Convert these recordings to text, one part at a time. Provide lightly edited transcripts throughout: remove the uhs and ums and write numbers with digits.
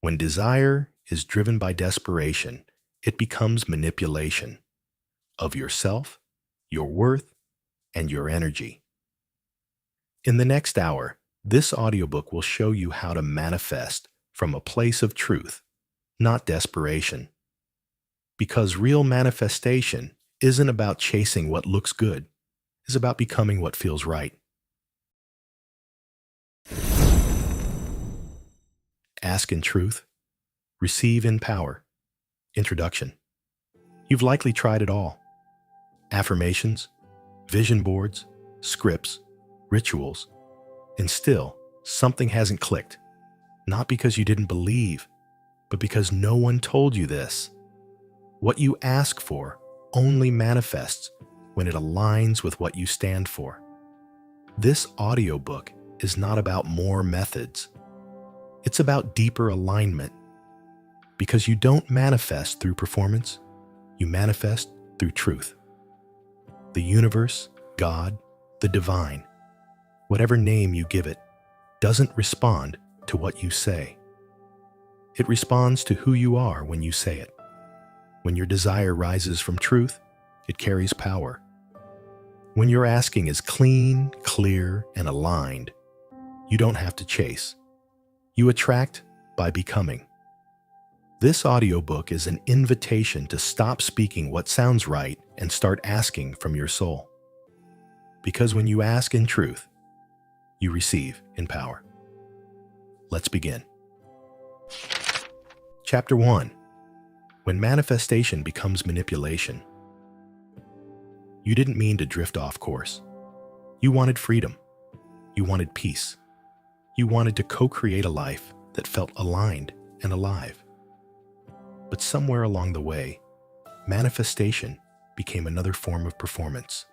When desire is driven by desperation, it becomes manipulation of yourself, your worth, and your energy. In the next hour, this audiobook will show you how to manifest from a place of truth, not desperation. Because real manifestation isn't about chasing what looks good, it's about becoming what feels right. Ask in truth, receive in power. Introduction. You've likely tried it all. Affirmations, vision boards, scripts, rituals, and still something hasn't clicked. Not because you didn't believe, but because no one told you this. What you ask for only manifests when it aligns with what you stand for. This audiobook is not about more methods. It's about deeper alignment. Because you don't manifest through performance, you manifest through truth. The universe, God, the divine, whatever name you give it, doesn't respond to what you say. It responds to who you are when you say it. When your desire rises from truth, it carries power. When your asking is clean, clear, and aligned, you don't have to chase. You attract by becoming. This audiobook is an invitation to stop speaking what sounds right and start asking from your soul. Because when you ask in truth, you receive in power. Let's begin. Chapter 1. When manifestation becomes manipulation. You didn't mean to drift off course. You wanted freedom. You wanted peace. You wanted to co-create a life that felt aligned and alive. But somewhere along the way, manifestation became another form of performance.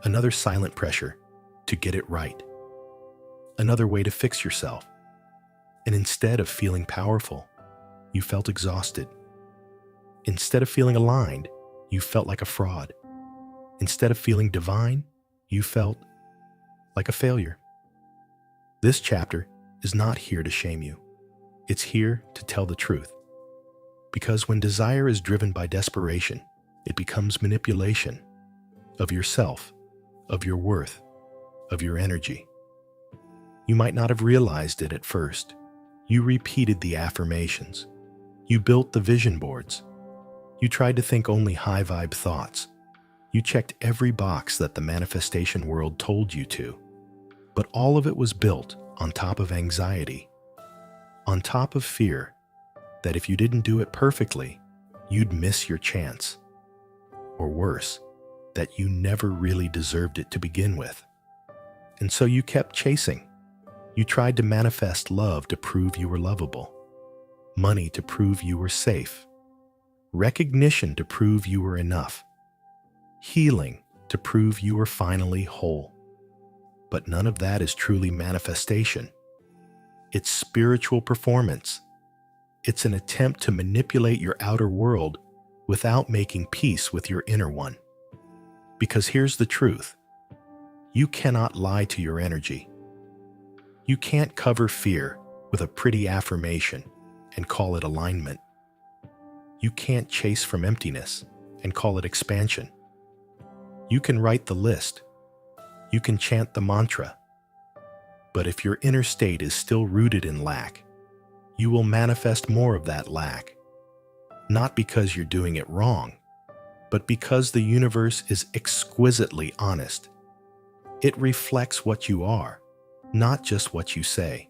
Another silent pressure to get it right. Another way to fix yourself. And instead of feeling powerful, you felt exhausted. Instead of feeling aligned, you felt like a fraud. Instead of feeling divine, you felt like a failure. This chapter is not here to shame you. It's here to tell the truth. Because when desire is driven by desperation, it becomes manipulation of yourself, of your worth, of your energy. You might not have realized it at first. You repeated the affirmations. You built the vision boards. You tried to think only high-vibe thoughts. You checked every box that the manifestation world told you to. But all of it was built on top of anxiety, on top of fear that if you didn't do it perfectly, you'd miss your chance. Or worse, that you never really deserved it to begin with. And so you kept chasing. You tried to manifest love to prove you were lovable, money to prove you were safe, recognition to prove you were enough, healing to prove you were finally whole. But none of that is truly manifestation. It's spiritual performance. It's an attempt to manipulate your outer world without making peace with your inner one. Because here's the truth. You cannot lie to your energy. You can't cover fear with a pretty affirmation and call it alignment. You can't chase from emptiness and call it expansion. You can write the list. You can chant the mantra. But if your inner state is still rooted in lack, you will manifest more of that lack. Not because you're doing it wrong, but because the universe is exquisitely honest. It reflects what you are, not just what you say.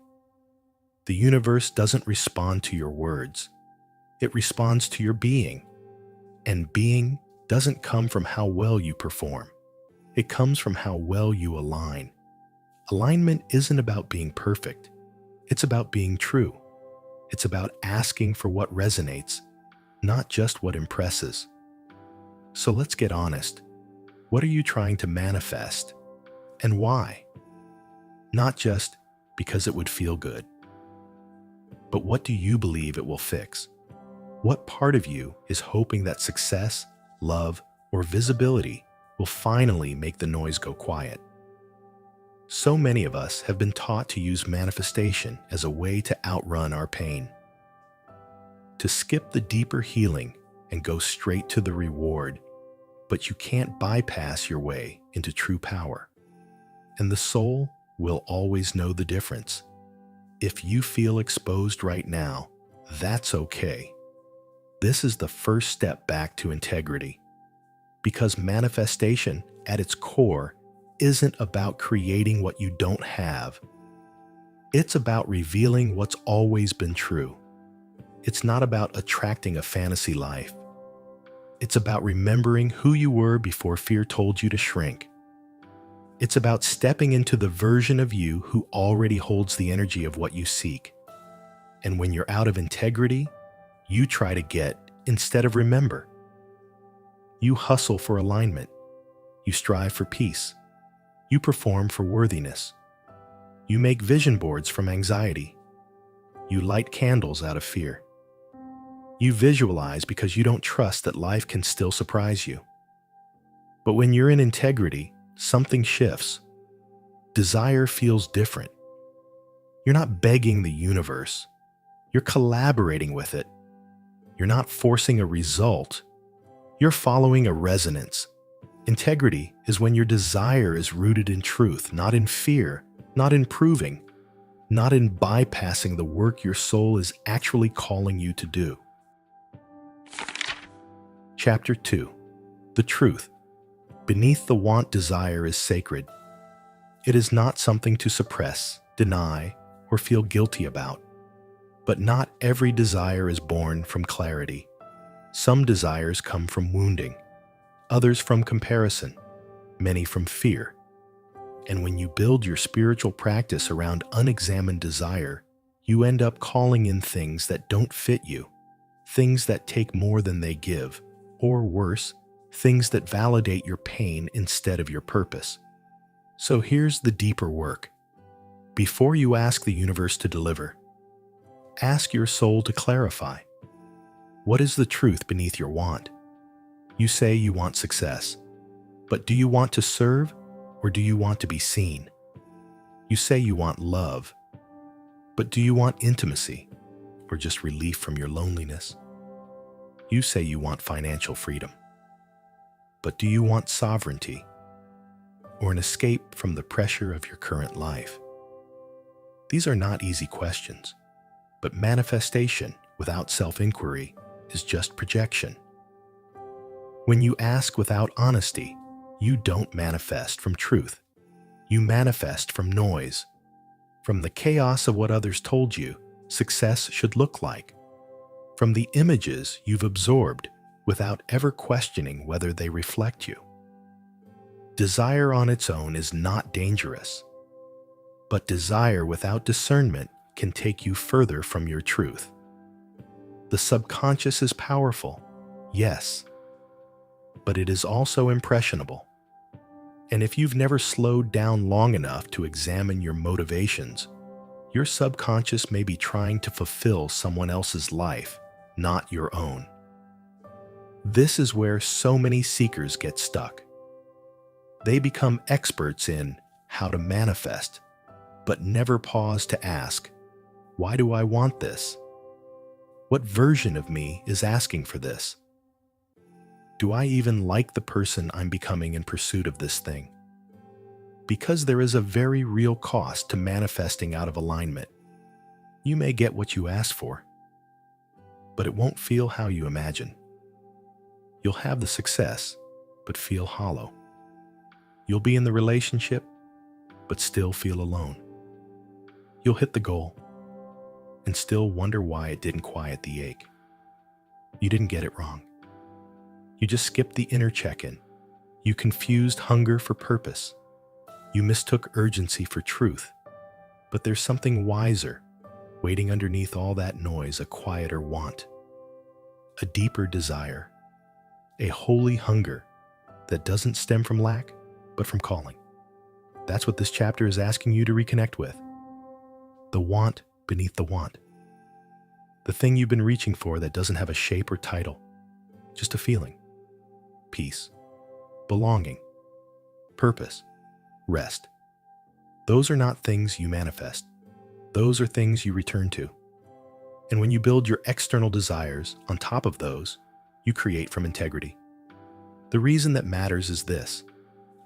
The universe doesn't respond to your words. It responds to your being. And being doesn't come from how well you perform. It comes from how well you align. Alignment isn't about being perfect. It's about being true. It's about asking for what resonates, not just what impresses. So let's get honest. What are you trying to manifest? And why? Not just because it would feel good. But what do you believe it will fix? What part of you is hoping that success, love, or visibility will finally make the noise go quiet? So many of us have been taught to use manifestation as a way to outrun our pain, to skip the deeper healing and go straight to the reward, but you can't bypass your way into true power. And the soul will always know the difference. If you feel exposed right now, that's okay. This is the first step back to integrity, because manifestation at its core isn't about creating what you don't have. It's about revealing what's always been true. It's not about attracting a fantasy life. It's about remembering who you were before fear told you to shrink. It's about stepping into the version of you who already holds the energy of what you seek. And when you're out of integrity, you try to get instead of remember. You hustle for alignment. You strive for peace. You perform for worthiness. You make vision boards from anxiety. You light candles out of fear. You visualize because you don't trust that life can still surprise you. But when you're in integrity, something shifts. Desire feels different. You're not begging the universe. You're collaborating with it. You're not forcing a result. You're following a resonance. Integrity is when your desire is rooted in truth, not in fear, not in proving, not in bypassing the work your soul is actually calling you to do. Chapter 2. The Truth. Beneath the want desire is sacred. It is not something to suppress, deny, or feel guilty about. But not every desire is born from clarity. Some desires come from wounding, others from comparison, many from fear. And when you build your spiritual practice around unexamined desire, you end up calling in things that don't fit you, things that take more than they give, or worse, things that validate your pain instead of your purpose. So here's the deeper work. Before you ask the universe to deliver, ask your soul to clarify. What is the truth beneath your want? You say you want success, but do you want to serve or do you want to be seen? You say you want love, but do you want intimacy or just relief from your loneliness? You say you want financial freedom, but do you want sovereignty or an escape from the pressure of your current life? These are not easy questions, but manifestation without self-inquiry is just projection. When you ask without honesty, you don't manifest from truth. You manifest from noise, from the chaos of what others told you success should look like, from the images you've absorbed without ever questioning whether they reflect you. Desire on its own is not dangerous, but desire without discernment can take you further from your truth. The subconscious is powerful, yes, but it is also impressionable. And if you've never slowed down long enough to examine your motivations, your subconscious may be trying to fulfill someone else's life, not your own. This is where so many seekers get stuck. They become experts in how to manifest, but never pause to ask, why do I want this? What version of me is asking for this? Do I even like the person I'm becoming in pursuit of this thing? Because there is a very real cost to manifesting out of alignment. You may get what you asked for, but it won't feel how you imagine. You'll have the success, but feel hollow. You'll be in the relationship, but still feel alone. You'll hit the goal and still wonder why it didn't quiet the ache. You didn't get it wrong. You just skipped the inner check-in. You confused hunger for purpose. You mistook urgency for truth. But there's something wiser waiting underneath all that noise, a quieter want, a deeper desire, a holy hunger that doesn't stem from lack, but from calling. That's what this chapter is asking you to reconnect with. The want beneath the want. The thing you've been reaching for that doesn't have a shape or title, just a feeling. Peace, belonging, purpose, rest. Those are not things you manifest. Those are things you return to. And when you build your external desires on top of those, you create from integrity. The reason that matters is this: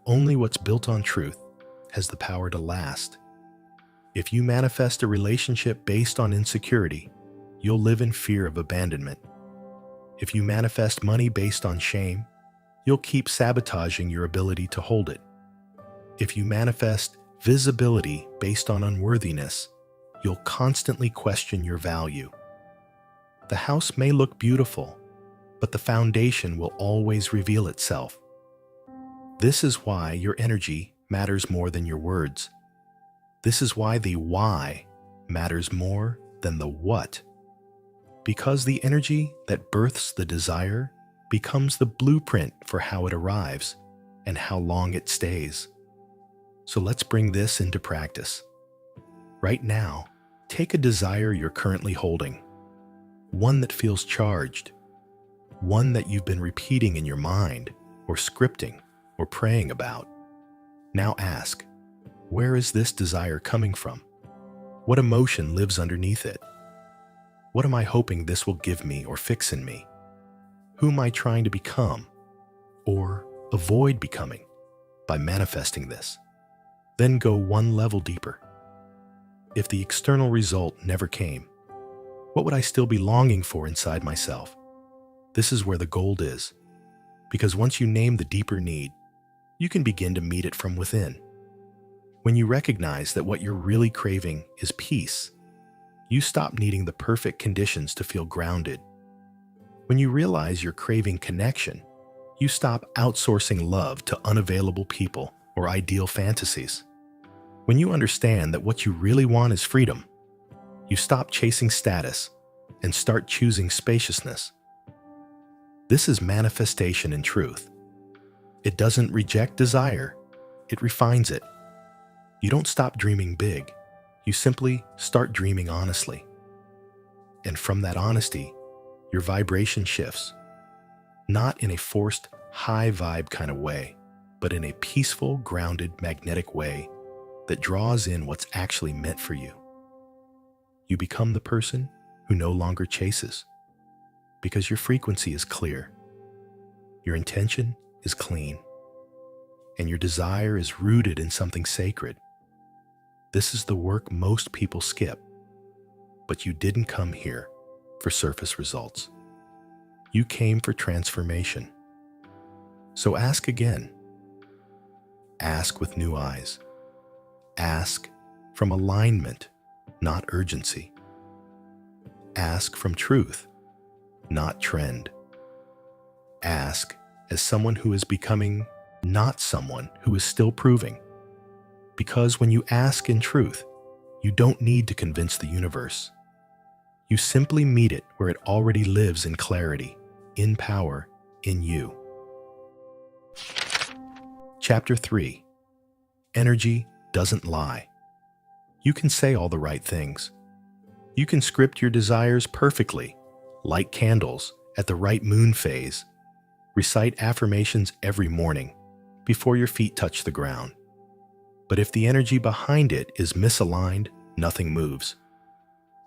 only what's built on truth has the power to last. If you manifest a relationship based on insecurity, you'll live in fear of abandonment. If you manifest money based on shame, you'll keep sabotaging your ability to hold it. If you manifest visibility based on unworthiness, you'll constantly question your value. The house may look beautiful, but the foundation will always reveal itself. This is why your energy matters more than your words. This is why the why matters more than the what. Because the energy that births the desire becomes the blueprint for how it arrives and how long it stays. So let's bring this into practice. Right now, take a desire you're currently holding, one that feels charged, one that you've been repeating in your mind or scripting or praying about. Now ask, where is this desire coming from? What emotion lives underneath it? What am I hoping this will give me or fix in me? Who am I trying to become or avoid becoming by manifesting this? Then go one level deeper. If the external result never came, what would I still be longing for inside myself? This is where the gold is, because once you name the deeper need, you can begin to meet it from within. When you recognize that what you're really craving is peace, you stop needing the perfect conditions to feel grounded. When you realize you're craving connection, you stop outsourcing love to unavailable people or ideal fantasies. When you understand that what you really want is freedom, you stop chasing status and start choosing spaciousness. This is manifestation in truth. It doesn't reject desire, it refines it. You don't stop dreaming big, you simply start dreaming honestly. And from that honesty, your vibration shifts, not in a forced, high vibe kind of way, but in a peaceful, grounded, magnetic way that draws in what's actually meant for you. You become the person who no longer chases, because your frequency is clear, your intention is clean, and your desire is rooted in something sacred. This is the work most people skip, but you didn't come here for surface results. You came for transformation. So ask again. Ask with new eyes. Ask from alignment, not urgency. Ask from truth, not trend. Ask as someone who is becoming, not someone who is still proving. Because when you ask in truth, you don't need to convince the universe. You simply meet it where it already lives in clarity, in power, in you. Chapter 3. Energy doesn't lie. You can say all the right things. You can script your desires perfectly, light candles at the right moon phase, recite affirmations every morning before your feet touch the ground. But if the energy behind it is misaligned, nothing moves.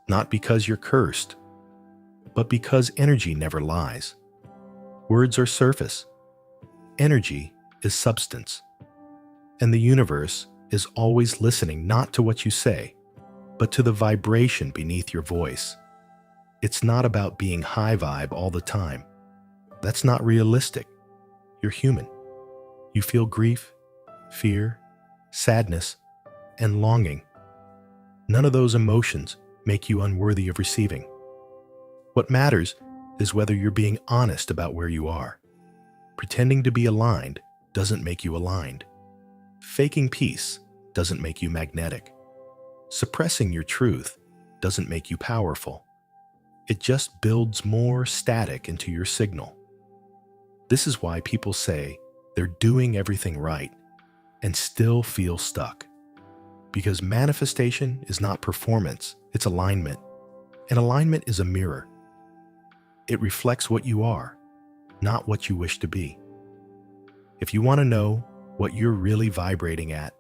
Not because you're cursed, but because energy never lies. Words are surface. Energy is substance. And the universe is always listening not to what you say, but to the vibration beneath your voice. It's not about being high vibe all the time. That's not realistic. You're human. You feel grief, fear, sadness, and longing. None of those emotions make you unworthy of receiving. What matters is whether you're being honest about where you are. Pretending to be aligned doesn't make you aligned. Faking peace doesn't make you magnetic. Suppressing your truth doesn't make you powerful. It just builds more static into your signal. This is why people say they're doing everything right and still feel stuck. Because manifestation is not performance, it's alignment. And alignment is a mirror. It reflects what you are, not what you wish to be. If you want to know what you're really vibrating at,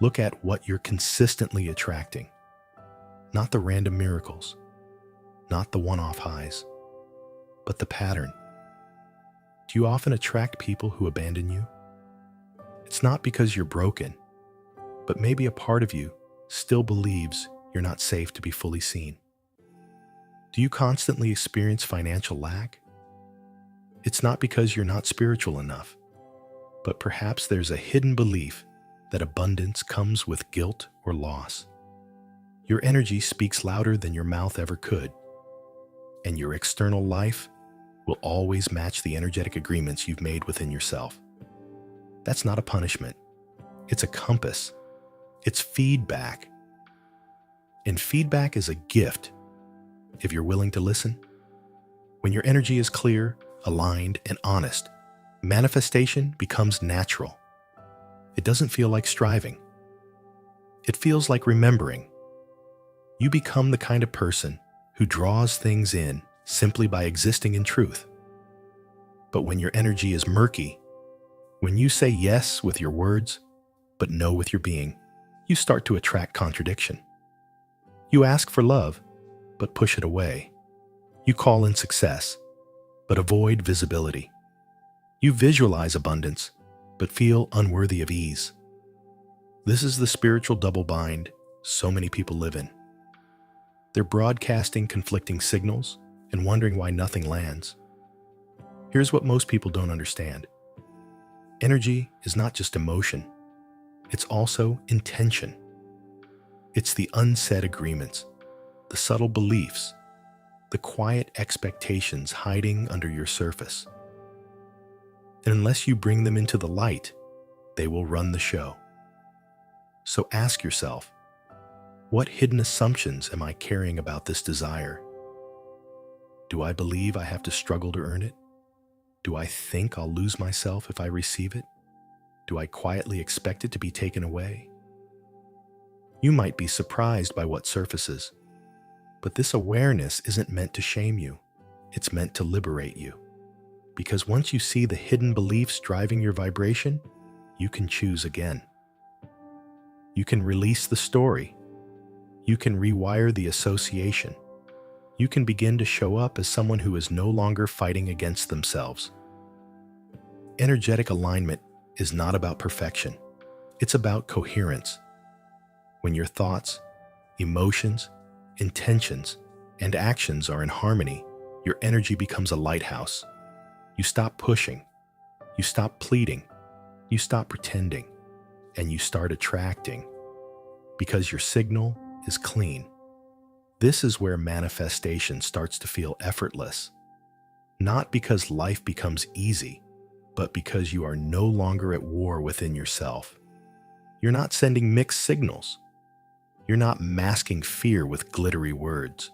Look at what you're consistently attracting, not the random miracles, not the one-off highs, but the pattern. Do you often attract people who abandon you? It's not because you're broken, but maybe a part of you still believes you're not safe to be fully seen. Do you constantly experience financial lack? It's not because you're not spiritual enough, but perhaps there's a hidden belief that abundance comes with guilt or loss. Your energy speaks louder than your mouth ever could, and your external life will always match the energetic agreements you've made within yourself. That's not a punishment. It's a compass. It's feedback. And feedback is a gift if you're willing to listen. When your energy is clear, aligned, and honest, manifestation becomes natural. It doesn't feel like striving. It feels like remembering. You become the kind of person who draws things in simply by existing in truth. But when your energy is murky, when you say yes with your words, but no with your being, you start to attract contradiction. You ask for love, but push it away. You call in success, but avoid visibility. You visualize abundance, but feel unworthy of ease. This is the spiritual double bind so many people live in. They're broadcasting conflicting signals and wondering why nothing lands. Here's what most people don't understand. Energy is not just emotion. It's also intention. It's the unsaid agreements, the subtle beliefs, the quiet expectations hiding under your surface. And unless you bring them into the light, they will run the show. So ask yourself, what hidden assumptions am I carrying about this desire? Do I believe I have to struggle to earn it? Do I think I'll lose myself if I receive it? Do I quietly expect it to be taken away? You might be surprised by what surfaces, but this awareness isn't meant to shame you. It's meant to liberate you. Because once you see the hidden beliefs driving your vibration, you can choose again. You can release the story. You can rewire the association. You can begin to show up as someone who is no longer fighting against themselves. Energetic alignment is not about perfection. It's about coherence. When your thoughts, emotions, intentions, and actions are in harmony, your energy becomes a lighthouse. You stop pushing. You stop pleading. You stop pretending. And you start attracting. Because your signal is clean. This is where manifestation starts to feel effortless. Not because life becomes easy, but because you are no longer at war within yourself. You're not sending mixed signals. You're not masking fear with glittery words.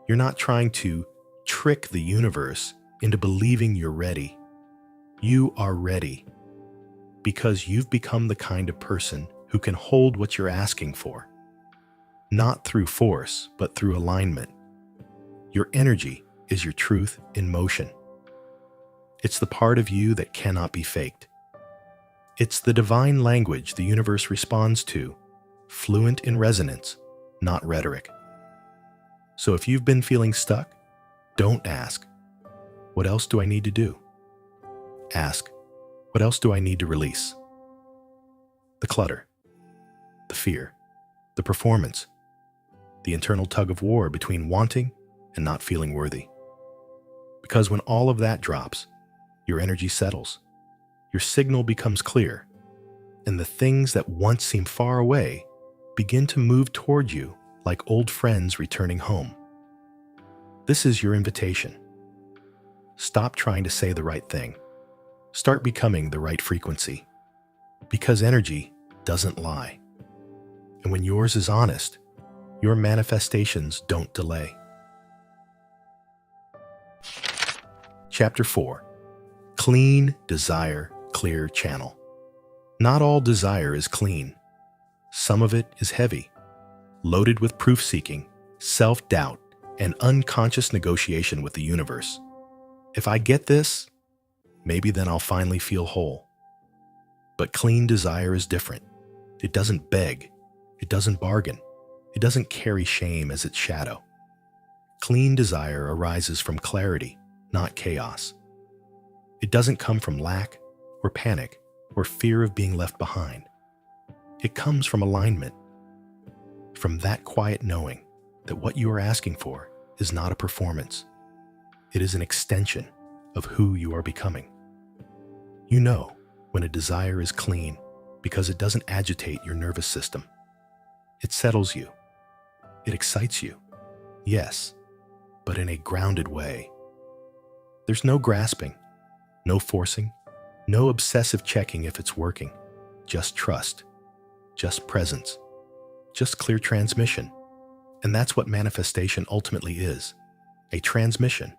You're not trying to trick the universe into believing you're ready. You are ready because you've become the kind of person who can hold what you're asking for. Not through force, but through alignment. Your energy is your truth in motion. It's the part of you that cannot be faked. It's the divine language the universe responds to, fluent in resonance, not rhetoric. So if you've been feeling stuck, don't ask, what else do I need to do? Ask, what else do I need to release? The clutter, the fear, the performance, the internal tug of war between wanting and not feeling worthy. Because when all of that drops, your energy settles, your signal becomes clear, and the things that once seemed far away begin to move toward you like old friends returning home. This is your invitation. Stop trying to say the right thing. Start becoming the right frequency. Because energy doesn't lie. And when yours is honest, your manifestations don't delay. Chapter 4. Clean desire, clear channel. Not all desire is clean. Some of it is heavy, loaded with proof-seeking, self-doubt, and unconscious negotiation with the universe. If I get this, maybe then I'll finally feel whole. But clean desire is different. It doesn't beg. It doesn't bargain. It doesn't carry shame as its shadow. Clean desire arises from clarity, not chaos. It doesn't come from lack or panic or fear of being left behind. It comes from alignment, from that quiet knowing that what you are asking for is not a performance. It is an extension of who you are becoming. You know when a desire is clean because it doesn't agitate your nervous system. It settles you. It excites you. Yes, but in a grounded way. There's no grasping, no forcing, no obsessive checking if it's working. Just trust, just presence, just clear transmission. And that's what manifestation ultimately is, a transmission.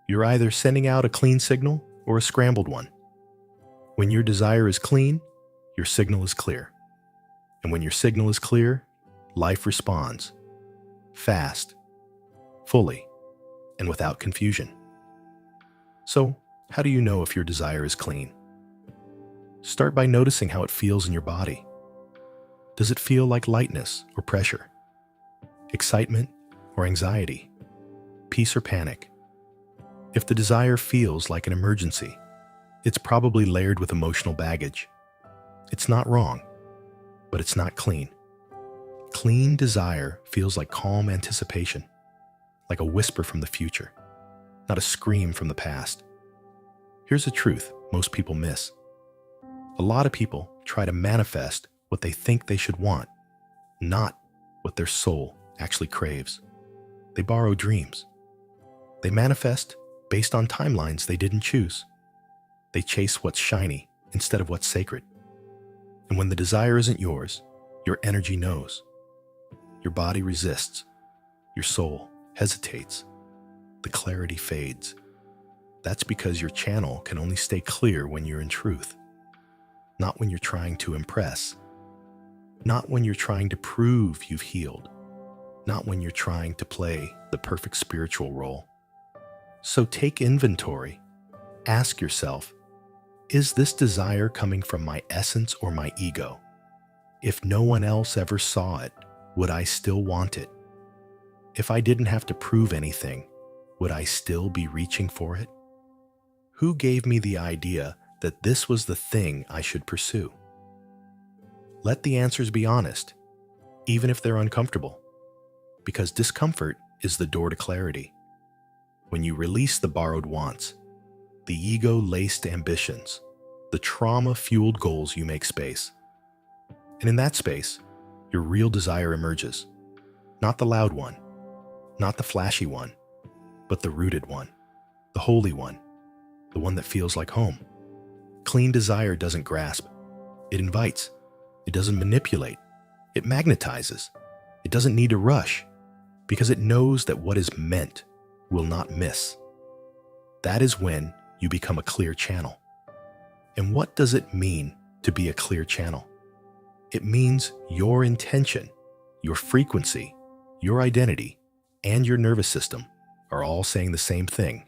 You're either sending out a clean signal or a scrambled one. When your desire is clean, your signal is clear. And when your signal is clear, life responds. Fast, fully, and without confusion. So, how do you know if your desire is clean? Start by noticing how it feels in your body. Does it feel like lightness or pressure? Excitement or anxiety? Peace or panic? If the desire feels like an emergency, it's probably layered with emotional baggage. It's not wrong, but it's not clean. Clean desire feels like calm anticipation, like a whisper from the future, not a scream from the past. Here's a truth most people miss. A lot of people try to manifest what they think they should want, not what their soul actually craves. They borrow dreams. They manifest based on timelines they didn't choose. They chase what's shiny instead of what's sacred. And when the desire isn't yours, your energy knows. Your body resists. Your soul hesitates. The clarity fades. That's because your channel can only stay clear when you're in truth, not when you're trying to impress, not when you're trying to prove you've healed, not when you're trying to play the perfect spiritual role. So take inventory. Ask yourself, is this desire coming from my essence or my ego? If no one else ever saw it, would I still want it? If I didn't have to prove anything, would I still be reaching for it? Who gave me the idea that this was the thing I should pursue? Let the answers be honest, even if they're uncomfortable, because discomfort is the door to clarity. When you release the borrowed wants, the ego-laced ambitions, the trauma-fueled goals, you make space. And in that space, your real desire emerges. Not the loud one, not the flashy one, but the rooted one, the holy one, the one that feels like home. Clean desire doesn't grasp. It invites. It doesn't manipulate. It magnetizes. It doesn't need to rush because it knows that what is meant will not miss. That is when you become a clear channel. And what does it mean to be a clear channel? It means your intention, your frequency, your identity, and your nervous system are all saying the same thing.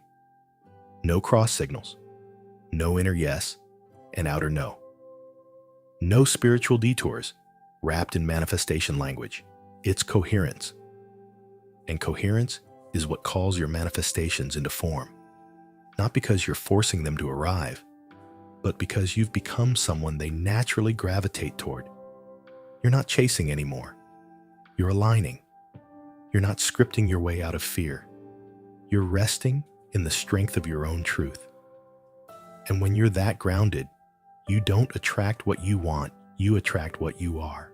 No cross signals, no inner yes and outer no. No spiritual detours wrapped in manifestation language. It's coherence. And coherence is what calls your manifestations into form. Not because you're forcing them to arrive, but because you've become someone they naturally gravitate toward. You're not chasing anymore. You're aligning. You're not scripting your way out of fear. You're resting in the strength of your own truth. And when you're that grounded, you don't attract what you want, you attract what you are.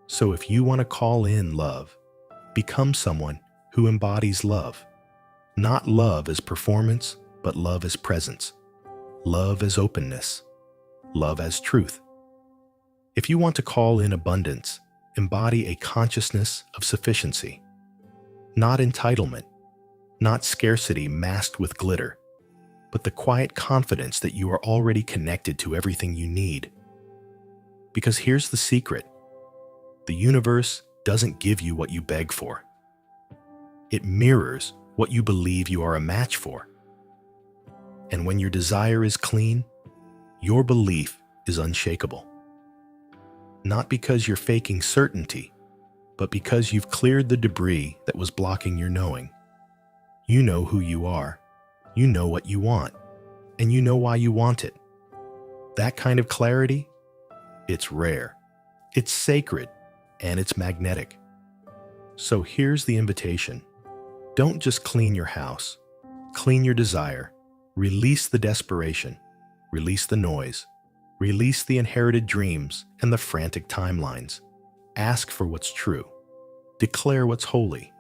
So if you want to call in love, become someone who embodies love. Not love as performance, but love as presence. Love as openness. Love as truth. If you want to call in abundance, embody a consciousness of sufficiency. Not entitlement, not scarcity masked with glitter, but the quiet confidence that you are already connected to everything you need. Because here's the secret. The universe doesn't give you what you beg for. It mirrors what you believe you are a match for. And when your desire is clean, your belief is unshakable. not because you're faking certainty, but because you've cleared the debris that was blocking your knowing. You know who you are, you know what you want, and you know why you want it. That kind of clarity, it's rare, it's sacred, and it's magnetic. So here's the invitation. Don't just clean your house, clean your desire, release the desperation, release the noise, release the inherited dreams and the frantic timelines. Ask for what's true, declare what's holy,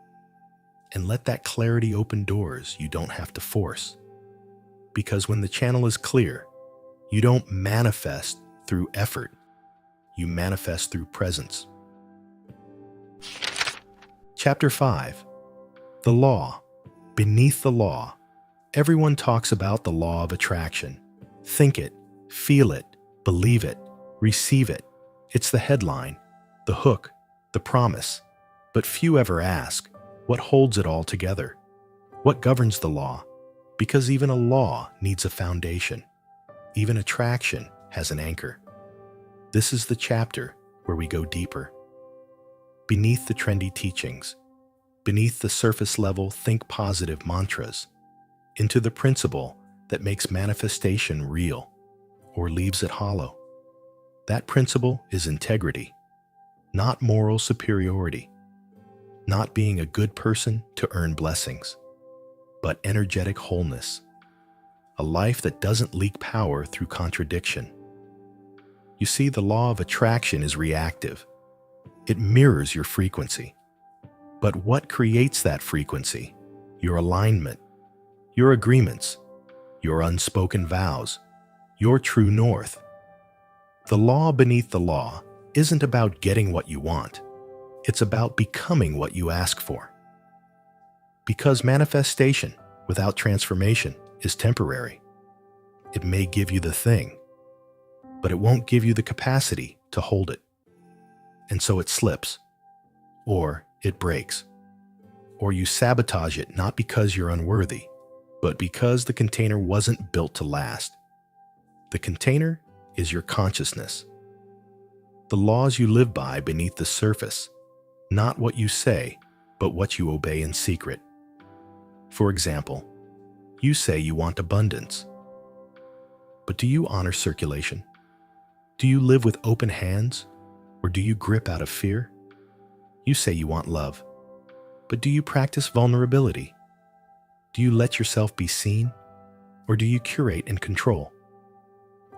and let that clarity open doors you don't have to force. Because when the channel is clear, you don't manifest through effort, you manifest through presence. Chapter 5. The Law. Beneath the Law. Everyone talks about the law of attraction. Think it, feel it, believe it, receive it. It's the headline, the hook, the promise. But few ever ask, what holds it all together? What governs the law? Because even a law needs a foundation. Even attraction has an anchor. This is the chapter where we go deeper. Beneath the trendy teachings, beneath the surface level think positive mantras, into the principle that makes manifestation real or leaves it hollow. That principle is integrity, not moral superiority, not being a good person to earn blessings, but energetic wholeness, a life that doesn't leak power through contradiction. You see, the law of attraction is reactive. It mirrors your frequency. But what creates that frequency? Your alignment, your agreements, your unspoken vows, your true north. The law beneath the law isn't about getting what you want. It's about becoming what you ask for. Because manifestation without transformation is temporary. It may give you the thing, but it won't give you the capacity to hold it. And so it slips, or it breaks, or you sabotage it not because you're unworthy, but because the container wasn't built to last. The container is your consciousness. The laws you live by beneath the surface, not what you say, but what you obey in secret. For example, you say you want abundance, but do you honor circulation? Do you live with open hands, or do you grip out of fear? You say you want love, but do you practice vulnerability? Do you let yourself be seen, or do you curate and control?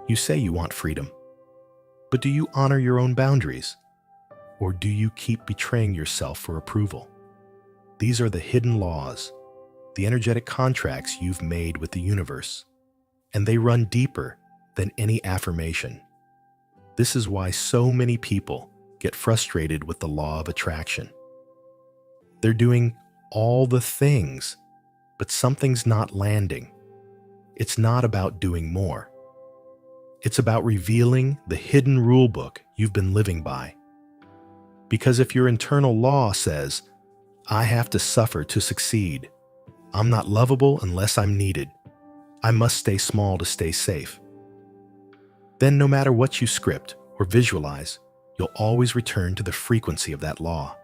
You say you want freedom, but do you honor your own boundaries, or do you keep betraying yourself for approval? These are the hidden laws, the energetic contracts you've made with the universe, and they run deeper than any affirmation. This is why so many people get frustrated with the law of attraction. They're doing all the things, but something's not landing. It's not about doing more. It's about revealing the hidden rule book you've been living by. Because if your internal law says, I have to suffer to succeed, I'm not lovable unless I'm needed, I must stay small to stay safe, then no matter what you script or visualize, you'll always return to the frequency of that law.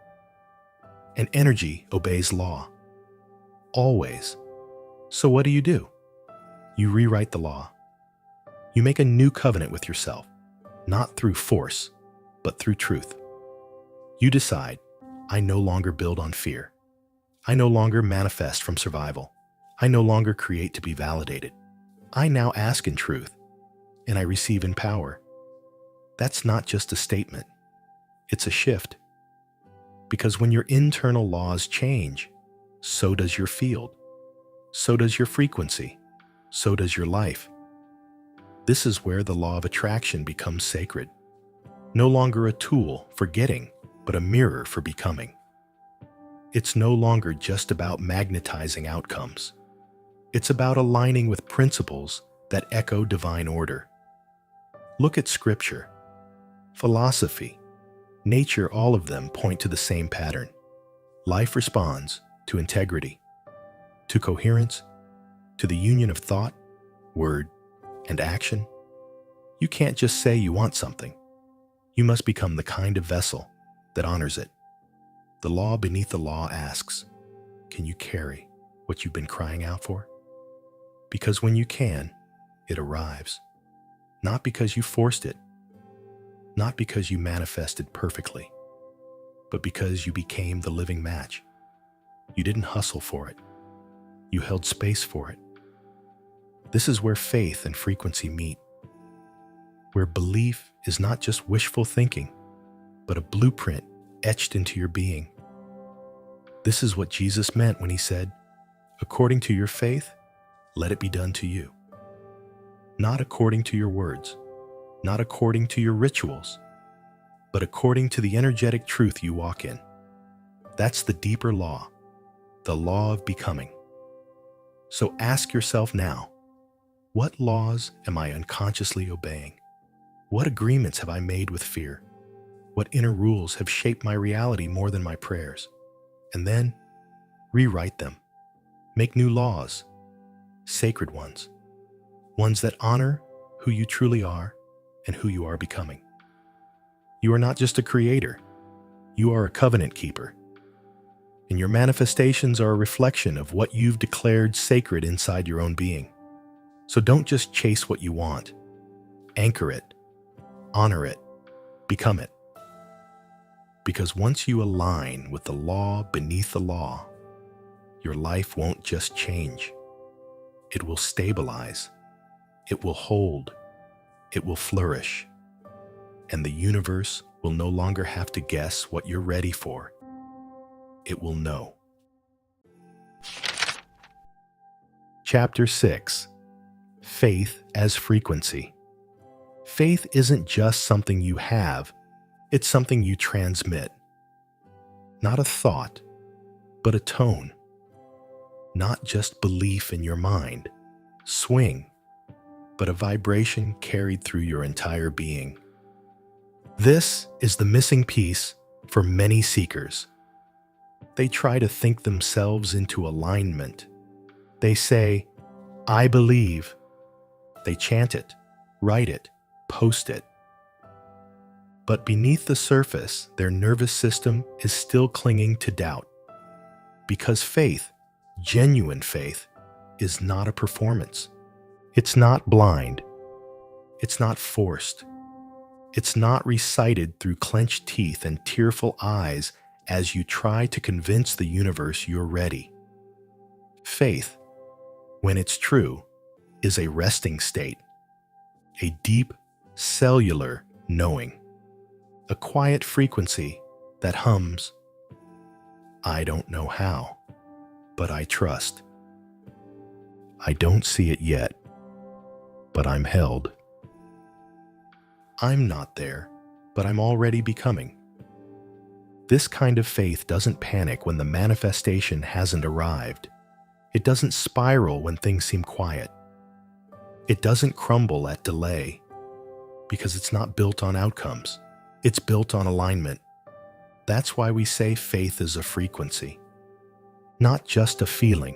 And energy obeys law. Always. So what do? You rewrite the law. You make a new covenant with yourself, not through force, but through truth. You decide, I no longer build on fear. I no longer manifest from survival. I no longer create to be validated. I now ask in truth, and I receive in power. That's not just a statement. It's a shift. Because when your internal laws change, so does your field. So does your frequency. So does your life. This is where the law of attraction becomes sacred. No longer a tool for getting, but a mirror for becoming. It's no longer just about magnetizing outcomes. It's about aligning with principles that echo divine order. Look at scripture, philosophy, nature, all of them point to the same pattern. Life responds to integrity, to coherence, to the union of thought, word, and action. You can't just say you want something. You must become the kind of vessel that honors it. The law beneath the law asks, can you carry what you've been crying out for? Because when you can, it arrives. Not because you forced it, not because you manifested perfectly, but because you became the living match. You didn't hustle for it. You held space for it. This is where faith and frequency meet, where belief is not just wishful thinking, but a blueprint etched into your being. This is what Jesus meant when he said, according to your faith, let it be done to you. Not according to your words, not according to your rituals, but according to the energetic truth you walk in. That's the deeper law, the law of becoming. So ask yourself now, what laws am I unconsciously obeying? What agreements have I made with fear? What inner rules have shaped my reality more than my prayers? And then rewrite them. Make new laws, sacred ones, ones that honor who you truly are and who you are becoming. You are not just a creator, you are a covenant keeper. And your manifestations are a reflection of what you've declared sacred inside your own being. So don't just chase what you want. Anchor it, honor it, become it. Because once you align with the law beneath the law, your life won't just change. It will stabilize. It will hold. It will flourish. And the universe will no longer have to guess what you're ready for. It will know. Chapter 6. Faith as Frequency. Faith isn't just something you have, it's something you transmit. Not a thought, but a tone. Not just belief in your mind, swing, but a vibration carried through your entire being. This is the missing piece for many seekers. They try to think themselves into alignment. They say, I believe. They chant it, write it, post it. But beneath the surface, their nervous system is still clinging to doubt. Because faith, genuine faith, is not a performance. It's not blind. It's not forced. It's not recited through clenched teeth and tearful eyes as you try to convince the universe you're ready. Faith, when it's true, is a resting state, a deep, cellular knowing. A quiet frequency that hums, I don't know how, but I trust. I don't see it yet, but I'm held. I'm not there, but I'm already becoming. This kind of faith doesn't panic when the manifestation hasn't arrived. It doesn't spiral when things seem quiet. It doesn't crumble at delay, because it's not built on outcomes. It's built on alignment. That's why we say faith is a frequency, not just a feeling.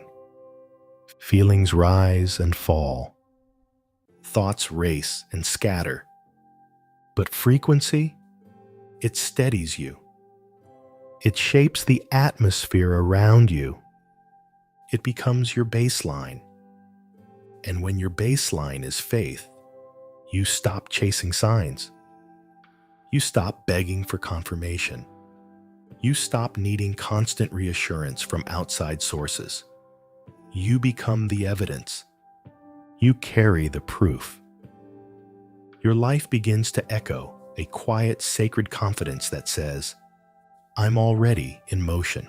Feelings rise and fall. Thoughts race and scatter. But frequency, it steadies you. It shapes the atmosphere around you. It becomes your baseline. And when your baseline is faith, you stop chasing signs. You stop begging for confirmation. You stop needing constant reassurance from outside sources. You become the evidence. You carry the proof. Your life begins to echo a quiet, sacred confidence that says, I'm already in motion.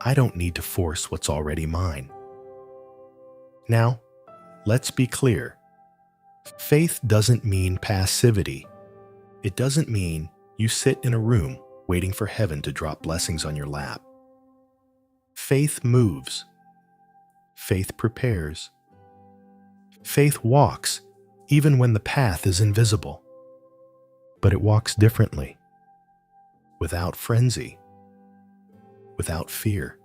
I don't need to force what's already mine. Now, let's be clear. Faith doesn't mean passivity. It doesn't mean you sit in a room waiting for heaven to drop blessings on your lap. Faith moves. Faith prepares. Faith walks even when the path is invisible. But it walks differently, without frenzy, without fear,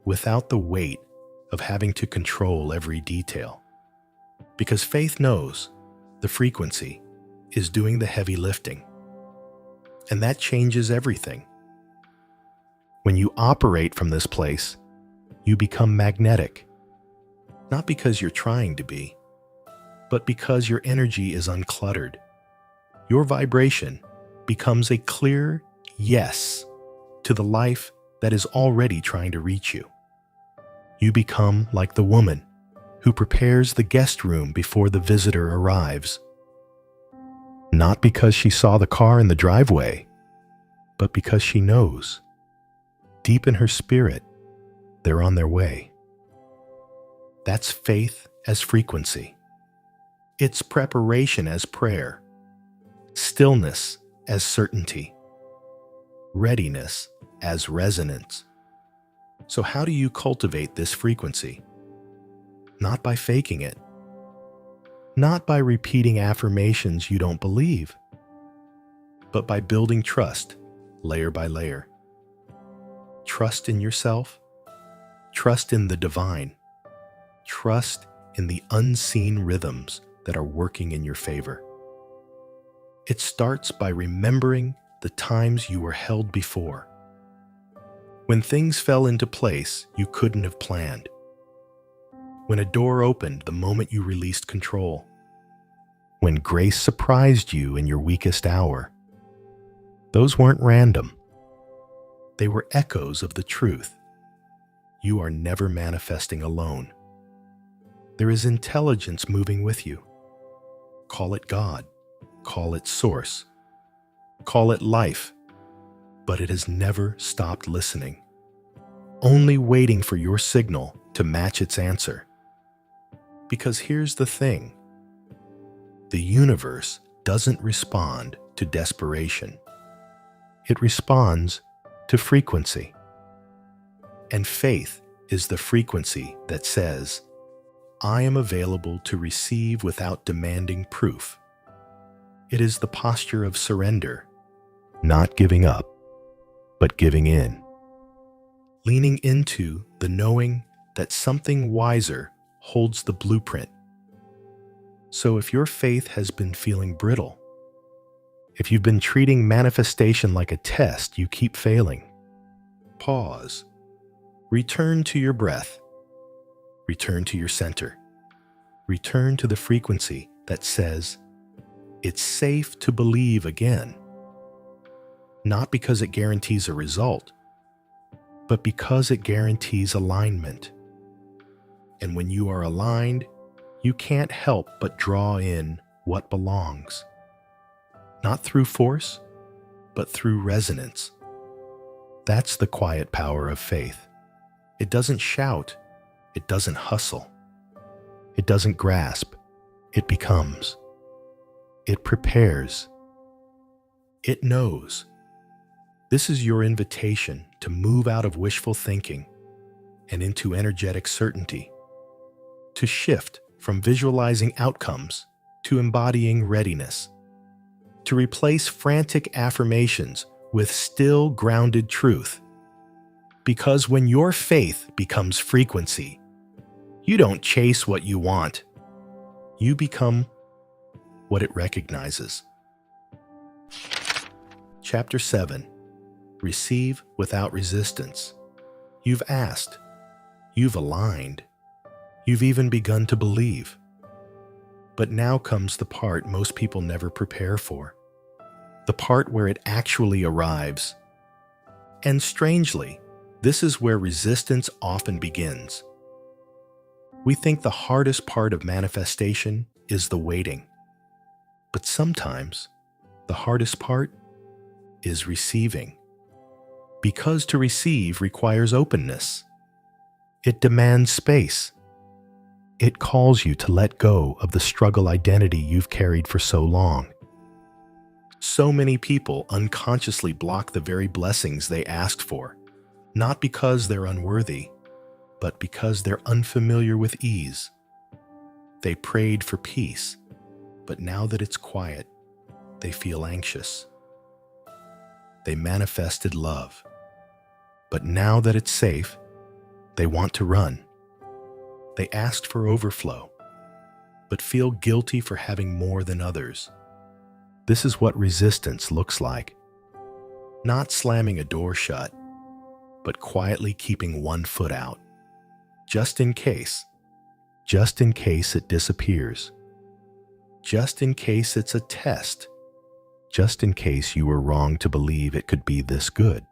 without the weight of having to control every detail. Because faith knows the frequency is doing the heavy lifting. And that changes everything. When you operate from this place, you become magnetic. Not because you're trying to be, but because your energy is uncluttered. Your vibration becomes a clear yes to the life that is already trying to reach you. You become like the woman who prepares the guest room before the visitor arrives. Not because she saw the car in the driveway, but because she knows, deep in her spirit, they're on their way. That's faith as frequency. It's preparation as prayer, stillness as certainty, readiness as resonance. So how do you cultivate this frequency? Not by faking it, not by repeating affirmations you don't believe, but by building trust layer by layer. Trust in yourself, trust in the divine, trust in the unseen rhythms that are working in your favor. It starts by remembering the times you were held before, when things fell into place you couldn't have planned, when a door opened the moment you released control, when grace surprised you in your weakest hour. Those weren't random. They were echoes of the truth. You are never manifesting alone. There is intelligence moving with you. Call it God, call it source, call it life, but it has never stopped listening, only waiting for your signal to match its answer. Because here's the thing, the universe doesn't respond to desperation. It responds to frequency. And faith is the frequency that says, I am available to receive without demanding proof. It is the posture of surrender, not giving up, but giving in. Leaning into the knowing that something wiser holds the blueprint. So if your faith has been feeling brittle, if you've been treating manifestation like a test you keep failing, pause. Return to your breath. Return to your center. Return to the frequency that says, it's safe to believe again. Not because it guarantees a result, but because it guarantees alignment. And when you are aligned, you can't help but draw in what belongs. Not through force, but through resonance. That's the quiet power of faith. It doesn't shout. It doesn't hustle. It doesn't grasp. It becomes. It prepares. It knows. This is your invitation to move out of wishful thinking and into energetic certainty, to shift from visualizing outcomes to embodying readiness, to replace frantic affirmations with still grounded truth. Because when your faith becomes frequency, you don't chase what you want. You become what it recognizes. Chapter 7. Receive without resistance. You've asked. You've aligned. You've even begun to believe. But now comes the part most people never prepare for. The part where it actually arrives. And strangely, this is where resistance often begins. We think the hardest part of manifestation is the waiting. But sometimes, the hardest part is receiving. Because to receive requires openness. It demands space. It calls you to let go of the struggle identity you've carried for so long. So many people unconsciously block the very blessings they asked for. Not because they're unworthy, but because they're unfamiliar with ease. They prayed for peace, but now that it's quiet, they feel anxious. They manifested love, but now that it's safe, they want to run. They asked for overflow, but feel guilty for having more than others. This is what resistance looks like. Not slamming a door shut, but quietly keeping one foot out. Just in case. Just in case it disappears. Just in case it's a test. Just in case you were wrong to believe it could be this good.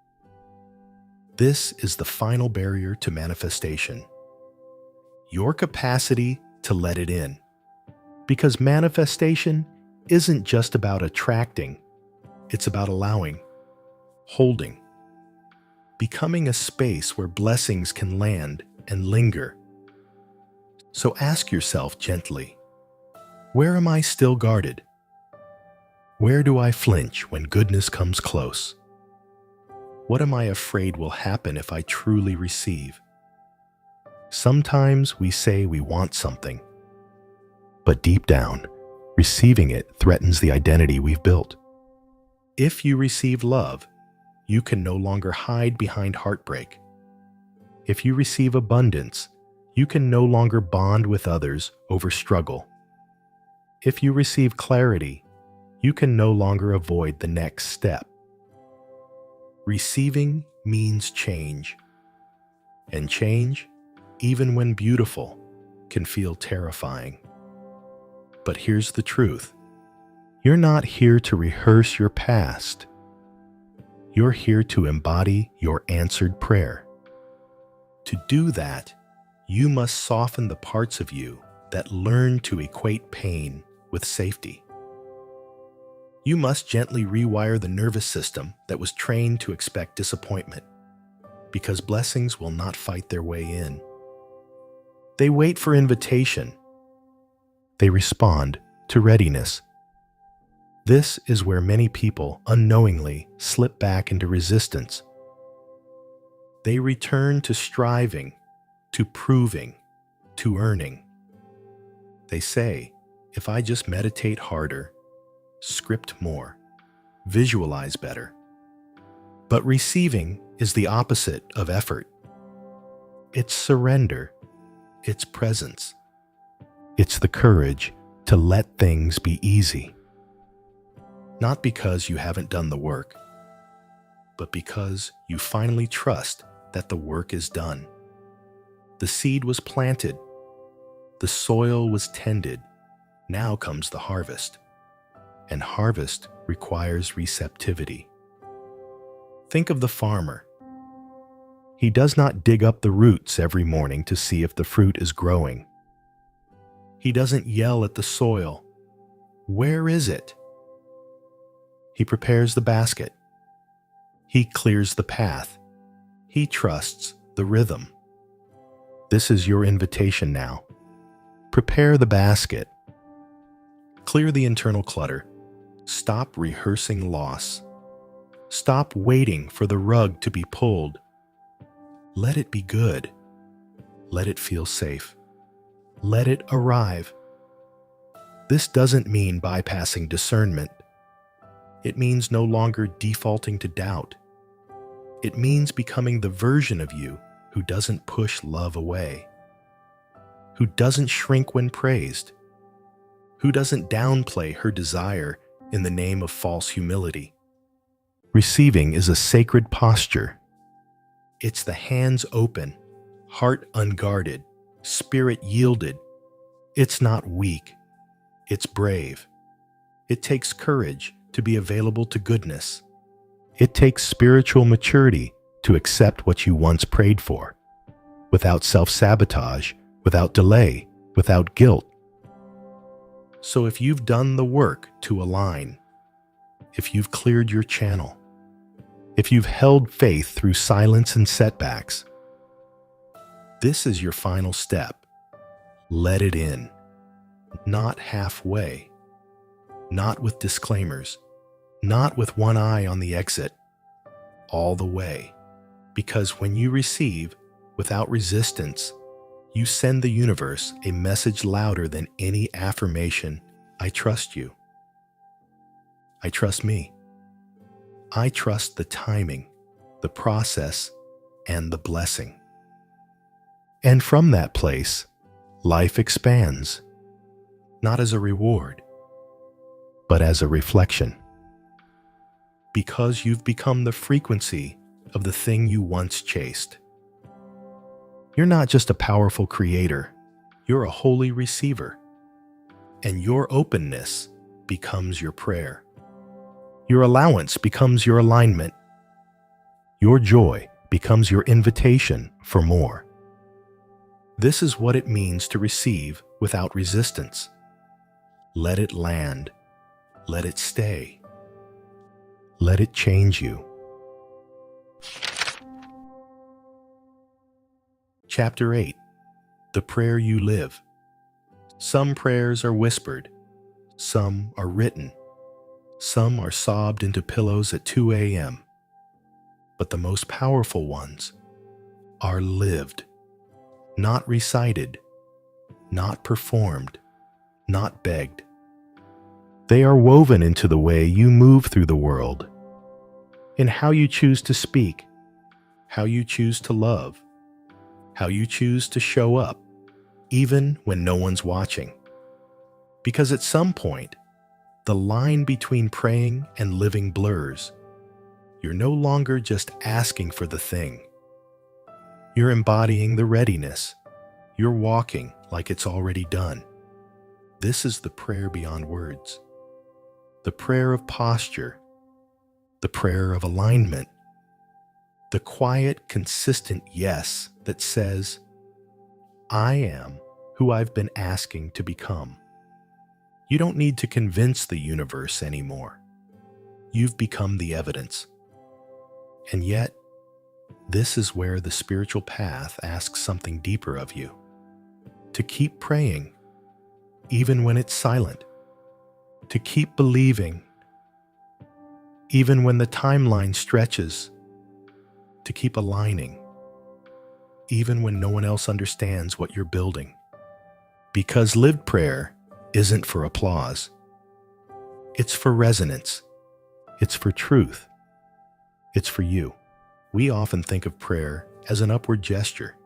This is the final barrier to manifestation. Your capacity to let it in. Because manifestation isn't just about attracting, it's about allowing, holding, becoming a space where blessings can land and linger. So ask yourself gently, where am I still guarded? Where do I flinch when goodness comes close? What am I afraid will happen if I truly receive? Sometimes we say we want something, but deep down, receiving it threatens the identity we've built. If you receive love, you can no longer hide behind heartbreak. If you receive abundance, you can no longer bond with others over struggle. If you receive clarity, you can no longer avoid the next step. Receiving means change. And change, even when beautiful, can feel terrifying. But here's the truth. You're not here to rehearse your past. You're here to embody your answered prayer. To do that, you must soften the parts of you that learn to equate pain with safety. You must gently rewire the nervous system that was trained to expect disappointment, because blessings will not fight their way in. They wait for invitation. They respond to readiness. This is where many people unknowingly slip back into resistance. They return to striving, to proving, to earning. They say, if I just meditate harder, script more, visualize better. But receiving is the opposite of effort. It's surrender. It's presence. It's the courage to let things be easy. Not because you haven't done the work, but because you finally trust that the work is done. The seed was planted. The soil was tended. Now comes the harvest. And harvest requires receptivity. Think of the farmer. He does not dig up the roots every morning to see if the fruit is growing. He doesn't yell at the soil, "Where is it?" He prepares the basket. He clears the path. He trusts the rhythm. This is your invitation now. Prepare the basket. Clear the internal clutter. Stop rehearsing loss. Stop waiting for the rug to be pulled. Let it be good. Let it feel safe. Let it arrive. This doesn't mean bypassing discernment. It means no longer defaulting to doubt. It means becoming the version of you who doesn't push love away, who doesn't shrink when praised, who doesn't downplay her desire in the name of false humility. Receiving is a sacred posture. It's the hands open, heart unguarded, spirit yielded. It's not weak. It's brave. It takes courage to be available to goodness. It takes spiritual maturity to accept what you once prayed for, without self-sabotage, without delay, without guilt. So if you've done the work to align, if you've cleared your channel, if you've held faith through silence and setbacks, this is your final step. Let it in. Not halfway. Not with disclaimers. Not with one eye on the exit. All the way. Because when you receive, without resistance, you send the universe a message louder than any affirmation. I trust you. I trust me. I trust the timing, the process, and the blessing. And from that place, life expands, not as a reward, but as a reflection. because you've become the frequency of the thing you once chased. You're not just a powerful creator, you're a holy receiver. And your openness becomes your prayer. Your allowance becomes your alignment. Your joy becomes your invitation for more. This is what it means to receive without resistance. Let it land. Let it stay. Let it change you. Chapter 8. The Prayer You Live. Some prayers are whispered. Some are written. Some are sobbed into pillows at 2 a.m. But the most powerful ones are lived, not recited, not performed, not begged. They are woven into the way you move through the world, in how you choose to speak, how you choose to love, how you choose to show up, even when no one's watching. Because at some point, the line between praying and living blurs. You're no longer just asking for the thing. You're embodying the readiness. You're walking like it's already done. This is the prayer beyond words. The prayer of posture. The prayer of alignment. The quiet, consistent yes that says, I am who I've been asking to become. You don't need to convince the universe anymore. You've become the evidence. And yet, this is where the spiritual path asks something deeper of you. To keep praying, even when it's silent. To keep believing, even when the timeline stretches. To keep aligning, even when no one else understands what you're building. Because lived prayer isn't for applause. It's for resonance. It's for truth. It's for you. We often think of prayer as an upward gesture,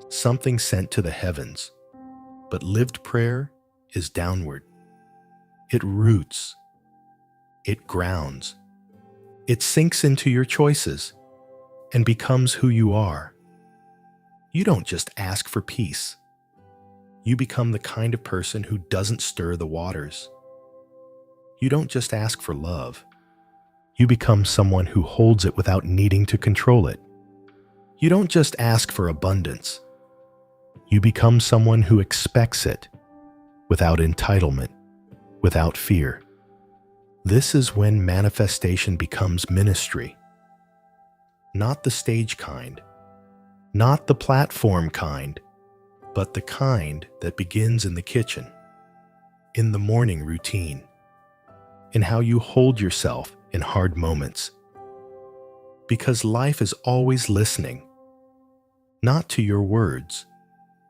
something sent to the heavens. But lived prayer is downward. It roots. It grounds. It sinks into your choices and becomes who you are. You don't just ask for peace. You become the kind of person who doesn't stir the waters. You don't just ask for love. You become someone who holds it without needing to control it. You don't just ask for abundance. You become someone who expects it without entitlement, without fear. This is when manifestation becomes ministry. Not the stage kind, not the platform kind, but the kind that begins in the kitchen, in the morning routine, in how you hold yourself in hard moments. Because life is always listening, not to your words,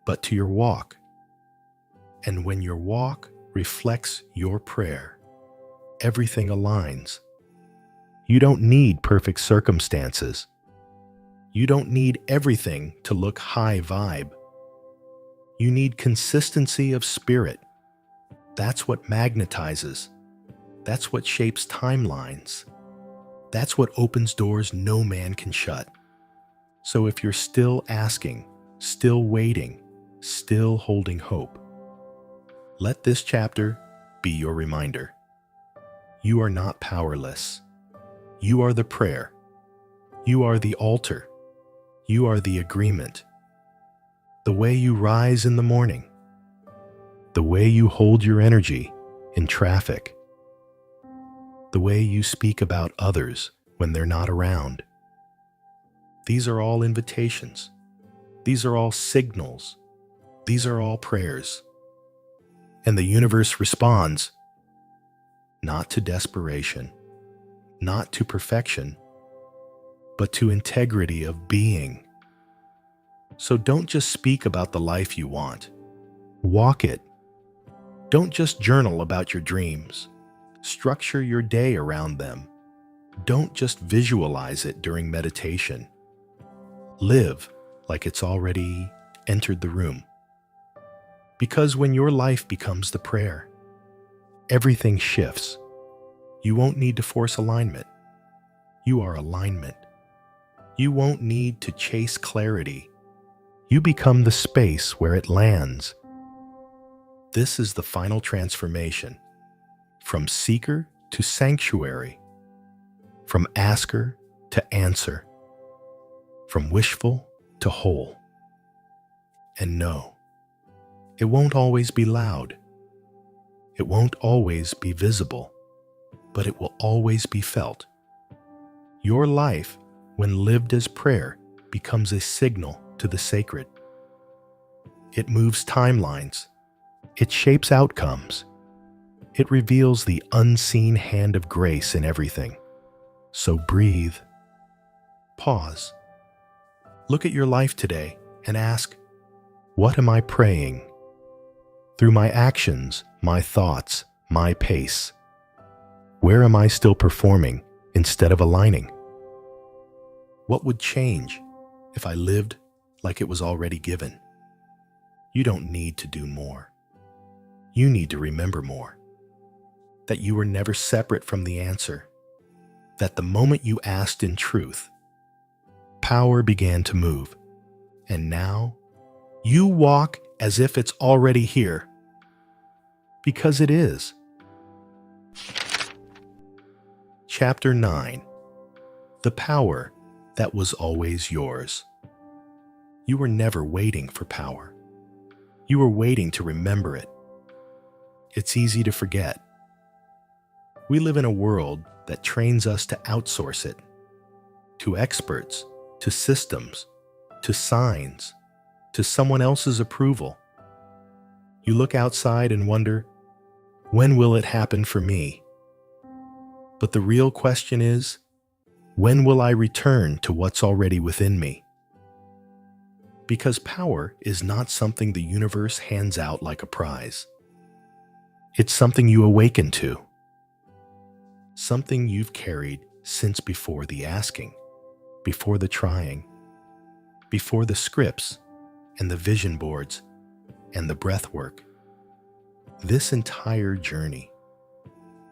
but to your walk. And when your walk reflects your prayer, everything aligns. You don't need perfect circumstances. You don't need everything to look high vibe. You need consistency of spirit. That's what magnetizes. That's what shapes timelines. That's what opens doors no man can shut. So if you're still asking, still waiting, still holding hope, let this chapter be your reminder. You are not powerless. You are the prayer. You are the altar. You are the agreement. The way you rise in the morning. The way you hold your energy in traffic. The way you speak about others when they're not around. These are all invitations. These are all signals. These are all prayers. And the universe responds, not to desperation, not to perfection, but to integrity of being. So don't just speak about the life you want. Walk it. Don't just journal about your dreams. Structure your day around them. Don't just visualize it during meditation. Live like it's already entered the room. Because when your life becomes the prayer, everything shifts. You won't need to force alignment. You are alignment. You won't need to chase clarity. You become the space where it lands. This is the final transformation, from seeker to sanctuary, from asker to answer, from wishful to whole. And no, it won't always be loud. It won't always be visible, but it will always be felt. Your life, when lived as prayer, becomes a signal to the sacred. It moves timelines. It shapes outcomes. It reveals the unseen hand of grace in everything. So breathe. Pause. Look at your life today and ask, what am I praying? Through my actions, my thoughts, my pace, where am I still performing instead of aligning? What would change if I lived like it was already given? You don't need to do more. You need to remember more. That you were never separate from the answer. That the moment you asked in truth, power began to move. And now, you walk as if it's already here. Because it is. Chapter 9. The power that was always yours. You were never waiting for power. You were waiting to remember it. It's easy to forget. We live in a world that trains us to outsource it. To experts, to systems, to signs, to someone else's approval. You look outside and wonder, when will it happen for me? But the real question is, when will I return to what's already within me? Because power is not something the universe hands out like a prize. It's something you awaken to. Something you've carried since before the asking, before the trying, before the scripts and the vision boards and the breath work. This entire journey,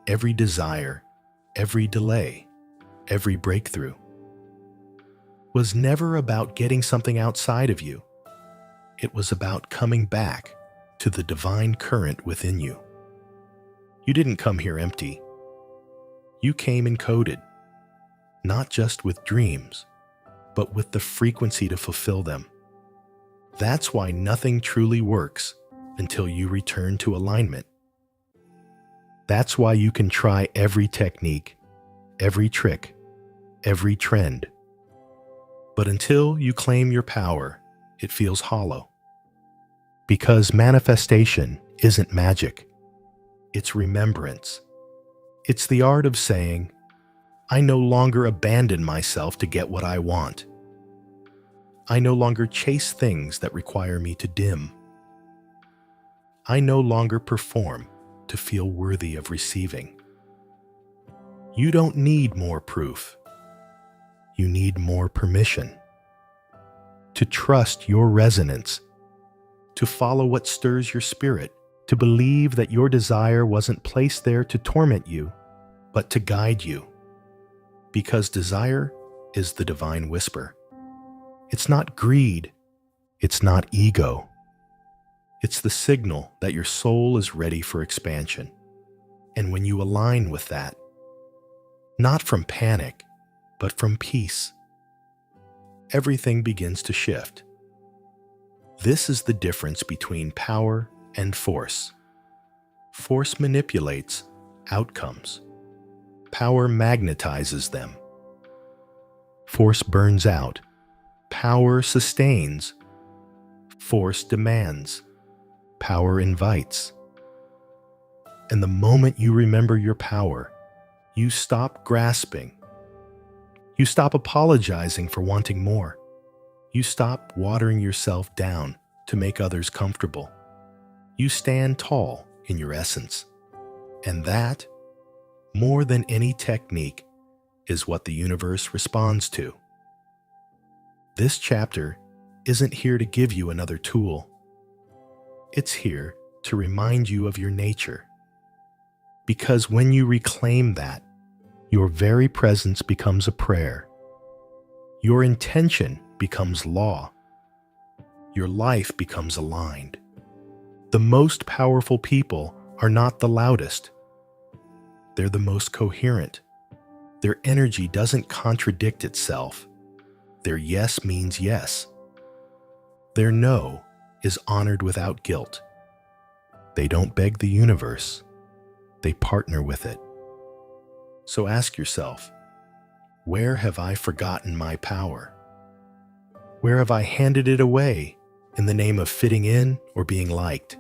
every desire, every delay, every breakthrough, was never about getting something outside of you. It was about coming back to the divine current within you. You didn't come here empty. You came encoded, not just with dreams, but with the frequency to fulfill them. That's why nothing truly works until you return to alignment. That's why you can try every technique, every trick, every trend. But until you claim your power, it feels hollow. Because manifestation isn't magic. It's remembrance. It's the art of saying, I no longer abandon myself to get what I want. I no longer chase things that require me to dim. I no longer perform to feel worthy of receiving. You don't need more proof. You need more permission. To trust your resonance, to follow what stirs your spirit, to believe that your desire wasn't placed there to torment you, but to guide you. Because desire is the divine whisper. It's not greed. It's not ego. It's the signal that your soul is ready for expansion. And when you align with that, not from panic, but from peace, everything begins to shift. This is the difference between power and force. Force manipulates outcomes. Power magnetizes them. Force burns out. Power sustains. Force demands. Power invites. And the moment you remember your power, you stop grasping. You stop apologizing for wanting more. You stop watering yourself down to make others comfortable. You stand tall in your essence. And that, more than any technique, is what the universe responds to. This chapter isn't here to give you another tool. It's here to remind you of your nature. Because when you reclaim that, Your very presence becomes a prayer. Your intention becomes law. Your life becomes aligned. The most powerful people are not the loudest. They're the most coherent. Their energy doesn't contradict itself. Their yes means yes. Their no is honored without guilt. They don't beg the universe. They partner with it. So ask yourself, where have I forgotten my power? Where have I handed it away in the name of fitting in or being liked?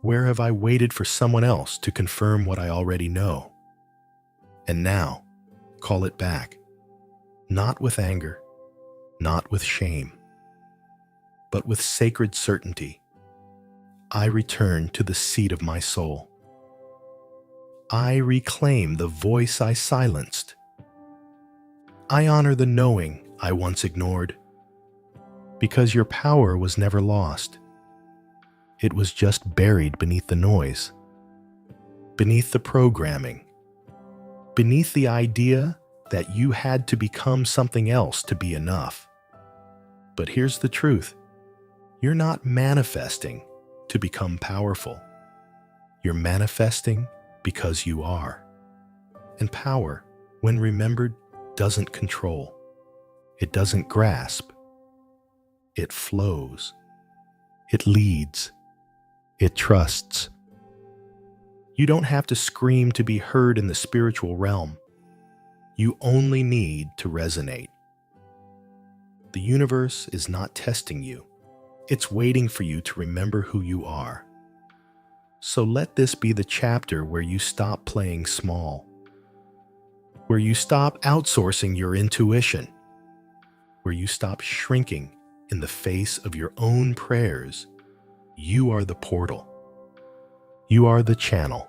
Where have I waited for someone else to confirm what I already know? And now, call it back. Not with anger, not with shame, but with sacred certainty. I return to the seat of my soul. I reclaim the voice I silenced. I honor the knowing I once ignored, because your power was never lost. It was just buried beneath the noise, beneath the programming, beneath the idea that you had to become something else to be enough. But here's the truth. You're not manifesting to become powerful. You're manifesting because you are. And power, when remembered, doesn't control. It doesn't grasp. It flows. It leads. It trusts. You don't have to scream to be heard in the spiritual realm. You only need to resonate. The universe is not testing you. It's waiting for you to remember who you are. So let this be the chapter where you stop playing small, where you stop outsourcing your intuition, where you stop shrinking in the face of your own prayers. You are the portal. You are the channel.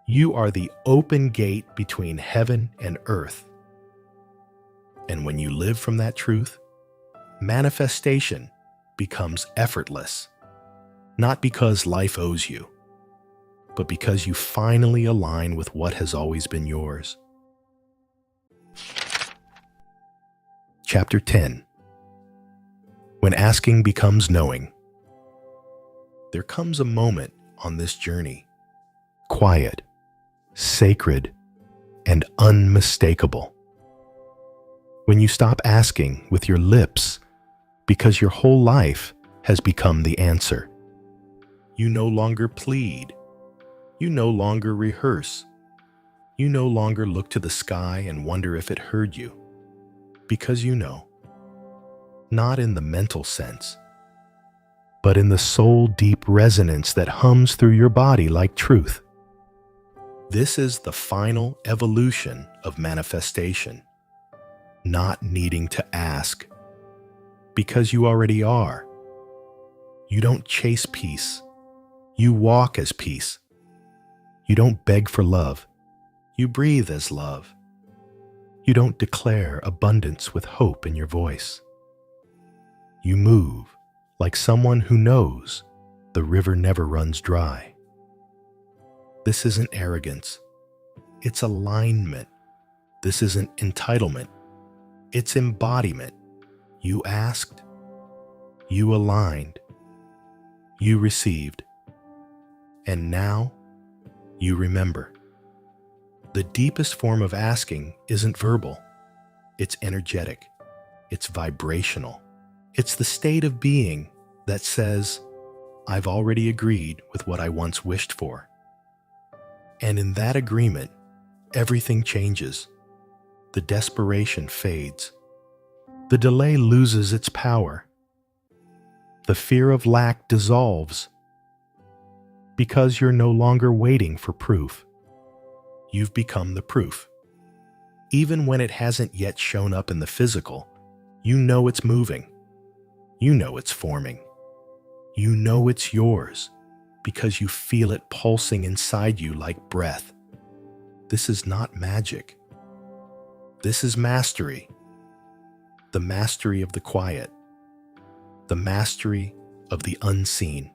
You are the open gate between heaven and earth. And when you live from that truth, manifestation becomes effortless, not because life owes you, but because you finally align with what has always been yours. Chapter 10. When asking becomes knowing. There comes a moment on this journey, quiet, sacred, and unmistakable, when you stop asking with your lips because your whole life has become the answer. You no longer plead. You no longer rehearse. You no longer look to the sky and wonder if it heard you, because you know. Not in the mental sense, but in the soul-deep resonance that hums through your body like truth. This is the final evolution of manifestation, not needing to ask, because you already are. You don't chase peace. You walk as peace. You don't beg for love. You breathe as love. You don't declare abundance with hope in your voice. You move like someone who knows the river never runs dry. This isn't arrogance. It's alignment. This isn't entitlement. It's embodiment. You asked. You aligned. You received. And now you remember. The deepest form of asking isn't verbal. It's energetic. It's vibrational. It's the state of being that says, I've already agreed with what I once wished for. And in that agreement, everything changes. The desperation fades. The delay loses its power. The fear of lack dissolves. Because you're no longer waiting for proof. You've become the proof. Even when it hasn't yet shown up in the physical, you know it's moving. You know it's forming. You know it's yours because you feel it pulsing inside you like breath. This is not magic. This is mastery. The mastery of the quiet. The mastery of the unseen.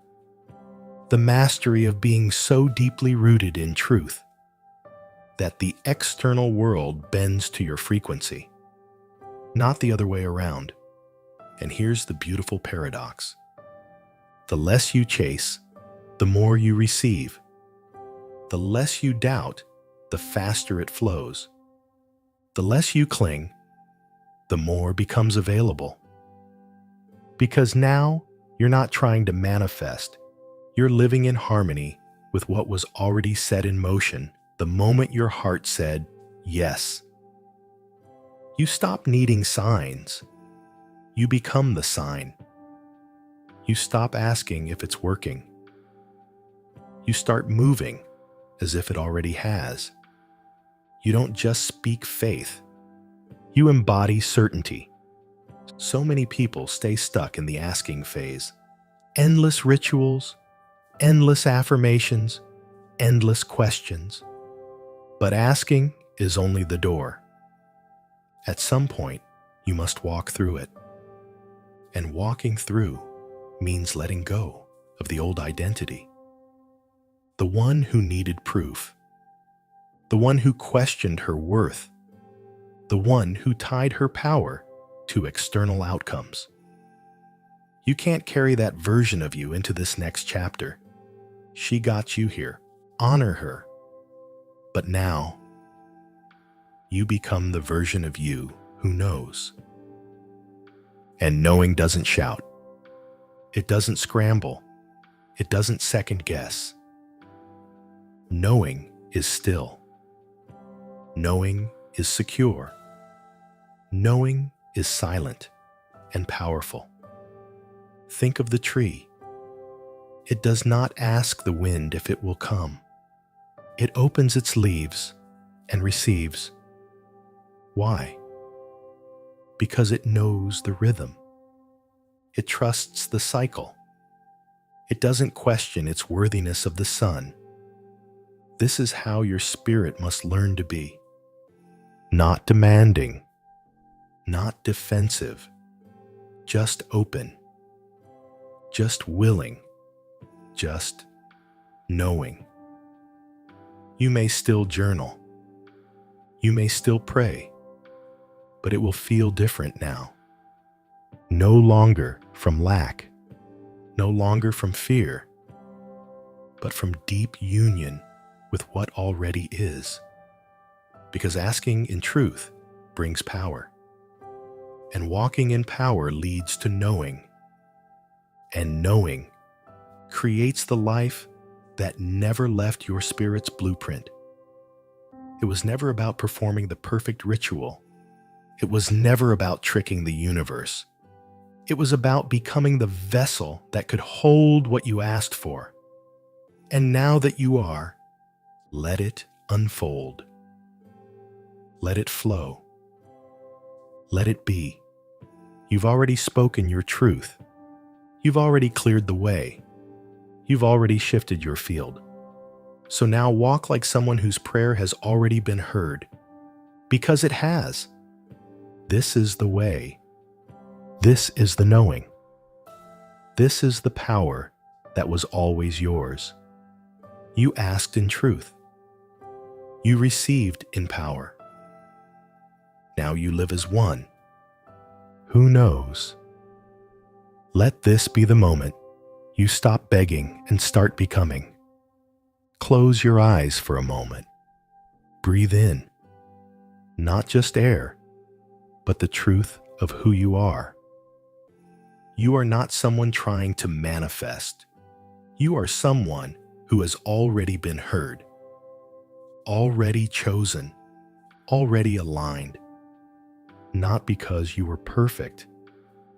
The mastery of being so deeply rooted in truth that the external world bends to your frequency, not the other way around. And here's the beautiful paradox. The less you chase, the more you receive. The less you doubt, the faster it flows. The less you cling, the more becomes available. Because now you're not trying to manifest, you're living in harmony with what was already set in motion the moment your heart said yes. You stop needing signs. You become the sign. You stop asking if it's working. You start moving as if it already has. You don't just speak faith. You embody certainty. So many people stay stuck in the asking phase. Endless rituals, endless affirmations, endless questions. But asking is only the door. At some point, you must walk through it. And walking through means letting go of the old identity. The one who needed proof. The one who questioned her worth. The one who tied her power to external outcomes. You can't carry that version of you into this next chapter. She got you here. Honor her. But now, you become the version of you who knows. And knowing doesn't shout. It doesn't scramble. It doesn't second guess. Knowing is still. Knowing is secure. Knowing is silent and powerful. Think of the tree. It does not ask the wind if it will come. It opens its leaves and receives. Why? Because it knows the rhythm. It trusts the cycle. It doesn't question its worthiness of the sun. This is how your spirit must learn to be. Not demanding, not defensive, just open, just willing, just knowing. You may still journal. You may still pray, but it will feel different now. No longer from lack, no longer from fear, but from deep union with what already is. Because asking in truth brings power, and walking in power leads to knowing, and knowing creates the life that never left your spirit's blueprint. It was never about performing the perfect ritual. It was never about tricking the universe. It was about becoming the vessel that could hold what you asked for. And now that you are, let it unfold. Let it flow. Let it be. You've already spoken your truth. You've already cleared the way. You've already shifted your field. So now walk like someone whose prayer has already been heard. Because it has. This is the way. This is the knowing. This is the power that was always yours. You asked in truth. You received in power. Now you live as one. Who knows? Let this be the moment you stop begging and start becoming. Close your eyes for a moment. Breathe in. Not just air, but the truth of who you are. You are not someone trying to manifest. You are someone who has already been heard, already chosen, already aligned. Not because you were perfect,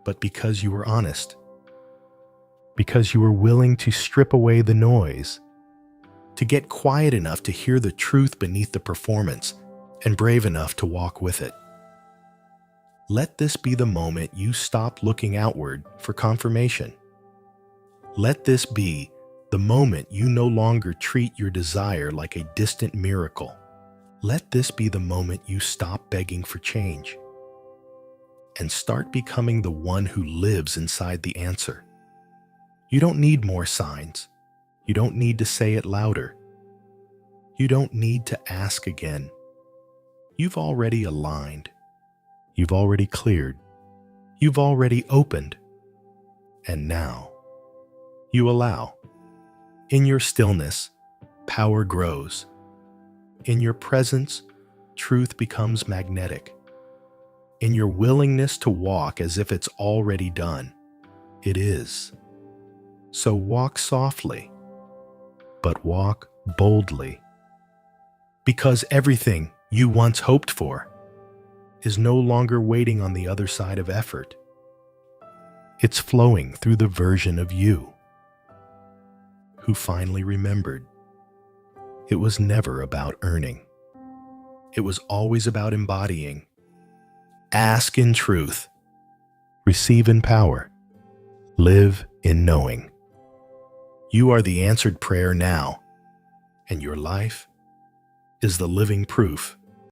but because you were honest. Because you were willing to strip away the noise, to get quiet enough to hear the truth beneath the performance, and brave enough to walk with it. Let this be the moment you stop looking outward for confirmation. Let this be the moment you no longer treat your desire like a distant miracle. Let this be the moment you stop begging for change and start becoming the one who lives inside the answer. You don't need more signs. You don't need to say it louder. You don't need to ask again. You've already aligned. You've already cleared. You've already opened. And now, you allow. In your stillness, power grows. In your presence, truth becomes magnetic. In your willingness to walk as if it's already done, it is. So walk softly, but walk boldly. Because everything you once hoped for is no longer waiting on the other side of effort. It's flowing through the version of you who finally remembered it was never about earning. It was always about embodying. Ask in truth, receive in power, live in knowing. You are the answered prayer now, and your life is the living proof